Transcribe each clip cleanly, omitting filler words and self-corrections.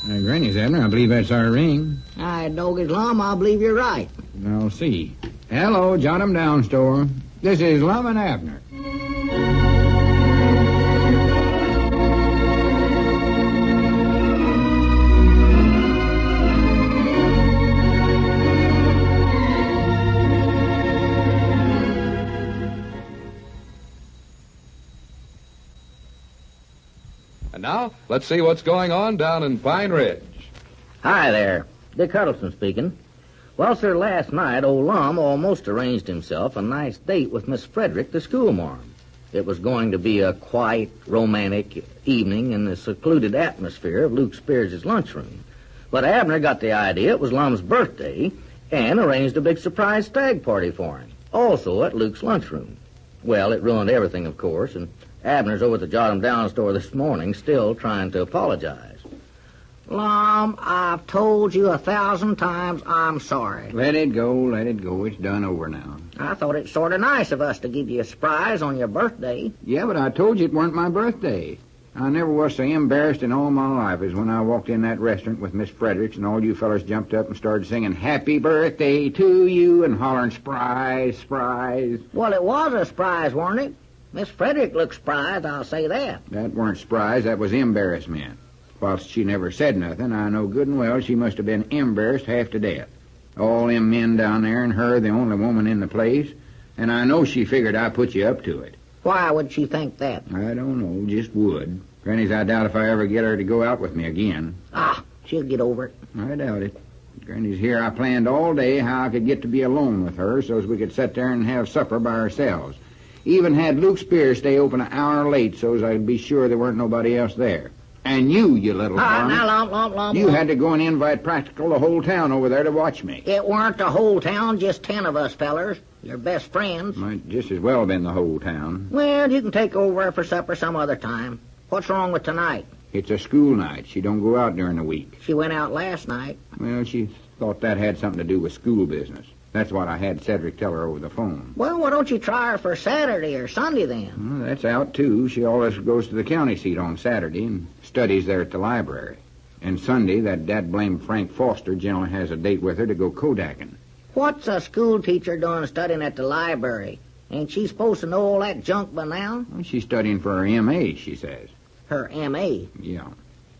Granny's, Abner. I believe that's our ring. I doggies, Lum, I believe you're right. I'll see. Hello, jot 'em down, store. This is Lum and Abner. And now, let's see what's going on down in Pine Ridge. Hi there. Dick Huddleston speaking. Well, sir, last night old Lum almost arranged himself a nice date with Miss Frederick, the schoolmarm. It was going to be a quiet, romantic evening in the secluded atmosphere of Luke Spears' lunchroom. But Abner got the idea it was Lum's birthday and arranged a big surprise stag party for him, also at Luke's lunchroom. Well, it ruined everything, of course, and Abner's over at the Jot 'em Down store this morning still trying to apologize. Lum, I've told you 1,000 times I'm sorry. Let it go. It's done over now. I thought it sort of nice of us to give you a surprise on your birthday. Yeah, but I told you it weren't my birthday. I never was so embarrassed in all my life as when I walked in that restaurant with Miss Fredericks and all you fellers jumped up and started singing Happy Birthday to you and hollering Surprise, surprise. Well, it was a surprise, wasn't it? Miss Frederick looked surprised, I'll say that. That weren't surprise, that was embarrassment. Whilst she never said nothing, I know good and well she must have been embarrassed half to death. All them men down there and her the only woman in the place, and I know she figured I put you up to it. Why would she think that? I don't know, just would. Granny's, I doubt if I ever get her to go out with me again. Ah, she'll get over it. I doubt it. Granny's here. I planned all day how I could get to be alone with her so as we could sit there and have supper by ourselves. Even had Luke Spears stay open an hour late so as I'd be sure there weren't nobody else there. And you little varmint. Now, Lum. You had to go and invite practical the whole town over there to watch me. It weren't the whole town, just 10 of us fellers. Your best friends. Might just as well have been the whole town. Well, you can take over for supper some other time. What's wrong with tonight? It's a school night. She don't go out during the week. She went out last night. Well, she thought that had something to do with school business. That's what I had Cedric tell her over the phone. Well, why don't you try her for Saturday or Sunday then? Well, that's out, too. She always goes to the county seat on Saturday and studies there at the library. And Sunday, that dad-blamed Frank Foster generally has a date with her to go Kodaking. What's a school teacher doing studying at the library? Ain't she supposed to know all that junk by now? Well, she's studying for her M.A., she says. Her M.A.? Yeah.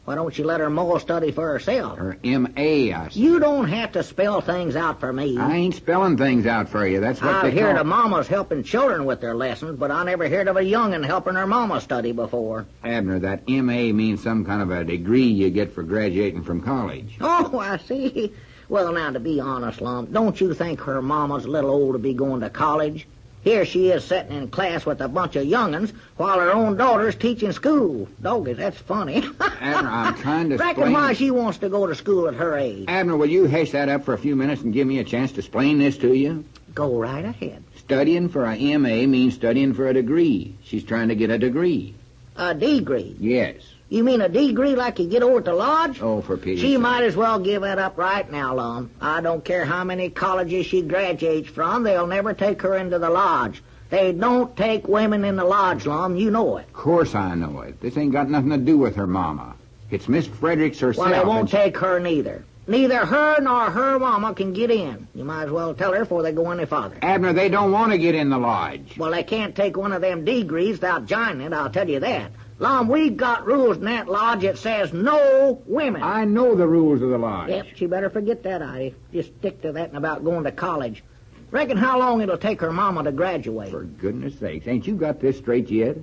Why don't you let her more study for herself? Her M.A., I said. You don't have to spell things out for me. I ain't spelling things out for you. That's what I've they call... heard of mamas helping children with their lessons, but I never heard of a young'un helping her mama study before. Abner, that M.A. means some kind of a degree you get for graduating from college. Oh, I see. Well, now, to be honest, Lum, don't you think her mama's a little old to be going to college? Here she is sitting in class with a bunch of young'uns while her own daughter's teaching school. Doggies, that's funny. Abner, I'm trying to Reckon why she wants to go to school at her age. Abner, will you hash that up for a few minutes and give me a chance to explain this to you? Go right ahead. Studying for a M.A. means studying for a degree. She's trying to get a degree. A degree? Yes. You mean a degree like you get over at the lodge? Oh, for pity's She sake. might as well give that up right now, Lum. I don't care how many colleges she graduates from, they'll never take her into the lodge. They don't take women in the lodge, Lum. You know it. Of course I know it. This ain't got nothing to do with her mama. It's Miss Fredericks herself. Well, they won't take her neither. Neither her nor her mama can get in. You might as well tell her before they go any farther. Abner, they don't want to get in the lodge. Well, they can't take one of them degrees without joining it, I'll tell you that. Lum, we've got rules in that lodge that says no women. I know the rules of the lodge. Yep, she better forget that, Ivy. Just stick to that and about going to college. Reckon how long it'll take her mama to graduate. For goodness sakes, ain't you got this straight yet?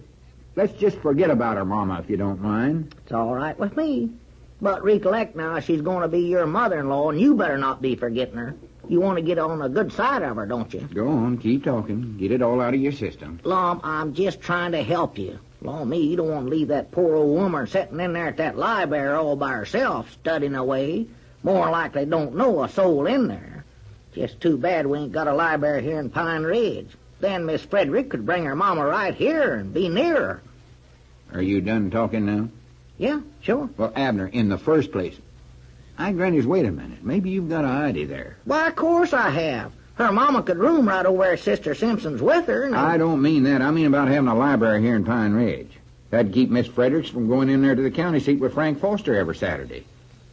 Let's just forget about her mama, if you don't mind. It's all right with me. But recollect now, she's going to be your mother-in-law, and you better not be forgetting her. You want to get on the good side of her, don't you? Go on, keep talking. Get it all out of your system. Lum, I'm just trying to help you. Law me, you don't want to leave that poor old woman sitting in there at that library all by herself, studying away. More likely don't know a soul in there. Just too bad we ain't got a library here in Pine Ridge. Then Miss Frederick could bring her mama right here and be near her. Are you done talking now? Yeah, sure. Well, Abner, in the first place... Granny's, wait a minute. Maybe you've got an idea there. Why, of course I have. Her mama could room right over where Sister Simpson's with her. And I don't mean that. I mean about having a library here in Pine Ridge. That'd keep Miss Fredericks from going in there to the county seat with Frank Foster every Saturday.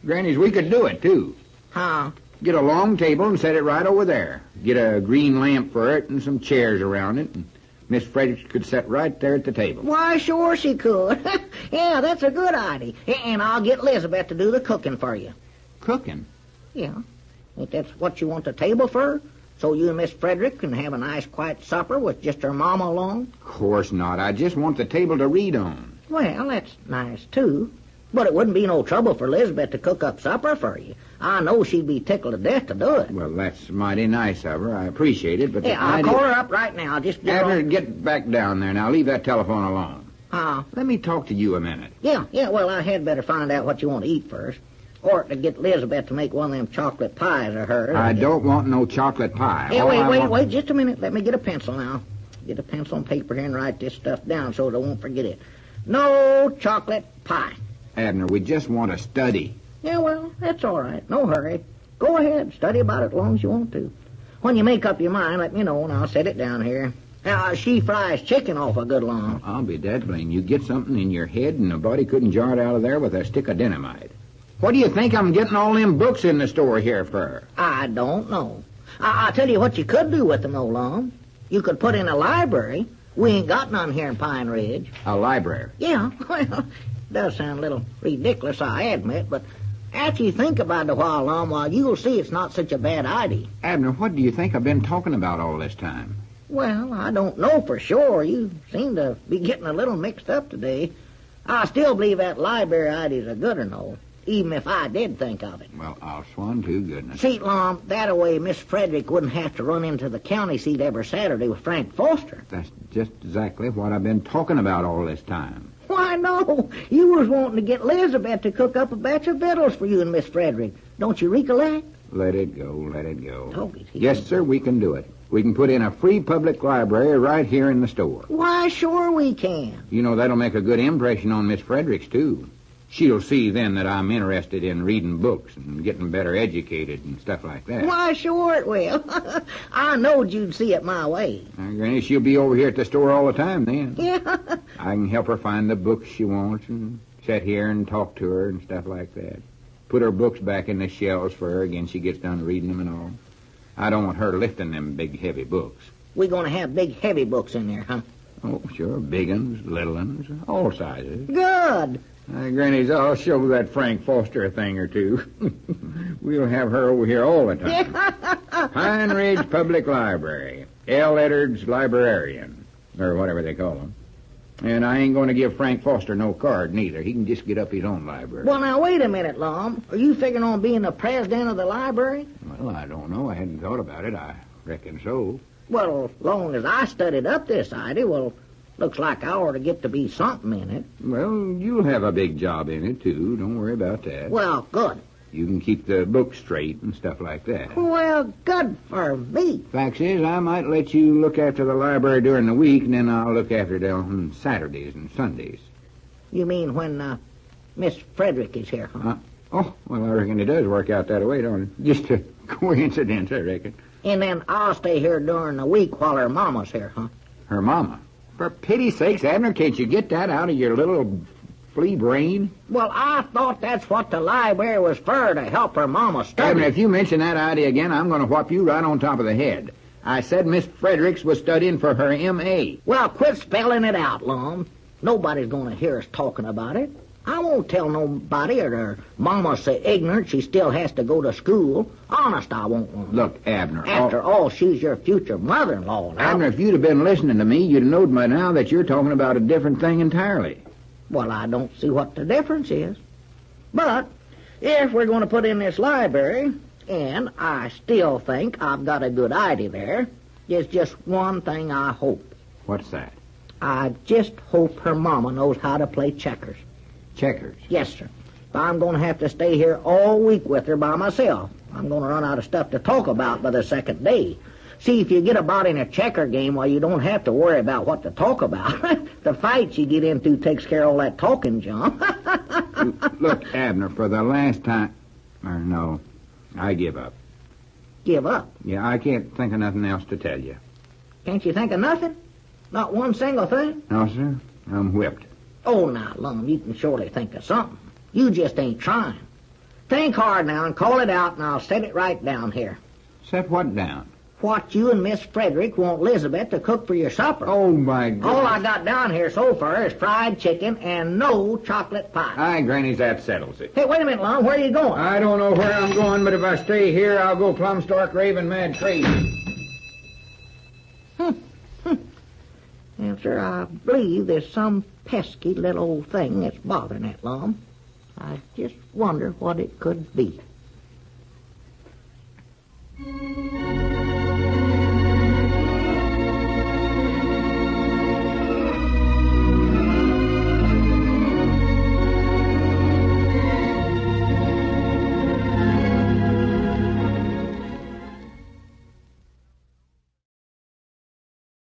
Grannies, we could do it, too. How? Get a long table and set it right over there. Get a green lamp for it and some chairs around it, and Miss Fredericks could sit right there at the table. Why, sure she could. Yeah, that's a good idea. And I'll get Elizabeth to do the cooking for you. Cooking? Yeah. Ain't that what you want the table for? So you and Miss Frederick can have a nice quiet supper with just her mama along? Of course not. I just want the table to read on. Well, that's nice, too. But it wouldn't be no trouble for Elizabeth to cook up supper for you. I know she'd be tickled to death to do it. Well, that's mighty nice of her. I appreciate it, but... Yeah, I'll call her up right now. Just get Abner, get back down there now. Leave that telephone alone. Let me talk to you a minute. Yeah, well, I had better find out what you want to eat first. Or to get Elizabeth to make one of them chocolate pies of hers. I don't want no chocolate pie. Yeah, wait, just a minute. Let me get a pencil now. Get a pencil and paper here and write this stuff down so I won't forget it. No chocolate pie. Abner, we just want to study. Yeah, well, that's all right. No hurry. Go ahead. Study about it as long as you want to. When you make up your mind, let me know, and I'll set it down here. Now, she fries chicken awful good long. I'll be dead plain. You get something in your head, and nobody couldn't jar it out of there with a stick of dynamite. What do you think I'm getting all them books in the store here for? I don't know. I'll tell you what you could do with them, old Lum. You could put in a library. We ain't got none here in Pine Ridge. A library? Yeah, well, it does sound a little ridiculous, I admit, but after you think about it a while, Lum, well, you'll see it's not such a bad idea. Abner, what do you think I've been talking about all this time? Well, I don't know for sure. You seem to be getting a little mixed up today. I still believe that library idea's a good one, though, even if I did think of it. Well, I'll swan to goodness. See, Lum, that way Miss Frederick wouldn't have to run into the county seat every Saturday with Frank Foster. That's just exactly what I've been talking about all this time. Why, no. You was wanting to get Elizabeth to cook up a batch of victuals for you and Miss Frederick. Don't you recollect? Let it go, let it go. Oh, yes, sir, we can do it. We can put in a free public library right here in the store. Why, sure we can. You know, that'll make a good impression on Miss Fredericks, too. She'll see then that I'm interested in reading books and getting better educated and stuff like that. Why, sure it will. I knowed you'd see it my way. Granny, she'll be over here at the store all the time then. Yeah. I can help her find the books she wants and sit here and talk to her and stuff like that. Put her books back in the shelves for her again she gets done reading them and all. I don't want her lifting them big, heavy books. We're going to have big, heavy books in there, huh? Oh, sure. Big uns, little uns, all sizes. Good. Grannies, I'll show that Frank Foster a thing or two. We'll have her over here all the time. Pine Ridge Public Library. L. Eddard's librarian, or whatever they call him. And I ain't going to give Frank Foster no card, neither. He can just get up his own library. Well, now, wait a minute, Lum. Are you figuring on being the president of the library? Well, I don't know. I hadn't thought about it. I reckon so. Well, as long as I studied up this idea, well, looks like I ought to get to be something in it. Well, you'll have a big job in it, too. Don't worry about that. Well, good. You can keep the books straight and stuff like that. Well, good for me. Fact is, I might let you look after the library during the week, and then I'll look after it on Saturdays and Sundays. You mean when Miss Frederick is here, huh? Oh, well, I reckon it does work out that way, don't it? Just a coincidence, I reckon. And then I'll stay here during the week while her mama's here, huh? Her mama? For pity's sakes, Abner, can't you get that out of your little flea brain? Well, I thought that's what the library was for, to help her mama study. Abner, if you mention that idea again, I'm going to whop you right on top of the head. I said Miss Fredericks was studying for her M.A. Well, quit spelling it out, Lum. Nobody's going to hear us talking about it. I won't tell nobody or her mama's so ignorant she still has to go to school. Honest, I won't. Look, Abner. After all, she's your future mother-in-law now. Abner, if you'd have been listening to me, you'd have known by now that you're talking about a different thing entirely. Well, I don't see what the difference is. But if we're going to put in this library, and I still think I've got a good idea there, there's just one thing I hope. What's that? I just hope her mama knows how to play checkers. Checkers? Yes, sir. If I'm going to have to stay here all week with her by myself, I'm going to run out of stuff to talk about by the second day. See, if you get about in a checker game, well, you don't have to worry about what to talk about. The fights you get into takes care of all that talking, John. Look, Abner, for the last time... Or no, I give up. Give up? Yeah, I can't think of nothing else to tell you. Can't you think of nothing? Not one single thing? No, sir. I'm whipped. Oh, now, Lum, you can surely think of something. You just ain't trying. Think hard now and call it out, and I'll set it right down here. Set what down? What you and Miss Frederick want Elizabeth to cook for your supper. Oh, my goodness. All I got down here so far is fried chicken and no chocolate pie. Aye, Granny, that settles it. Hey, wait a minute, Lum. Where are you going? I don't know where I'm going, but if I stay here, I'll go plumb stark raving mad crazy. Answer, I believe there's some pesky little old thing that's bothering that Lum. I just wonder what it could be.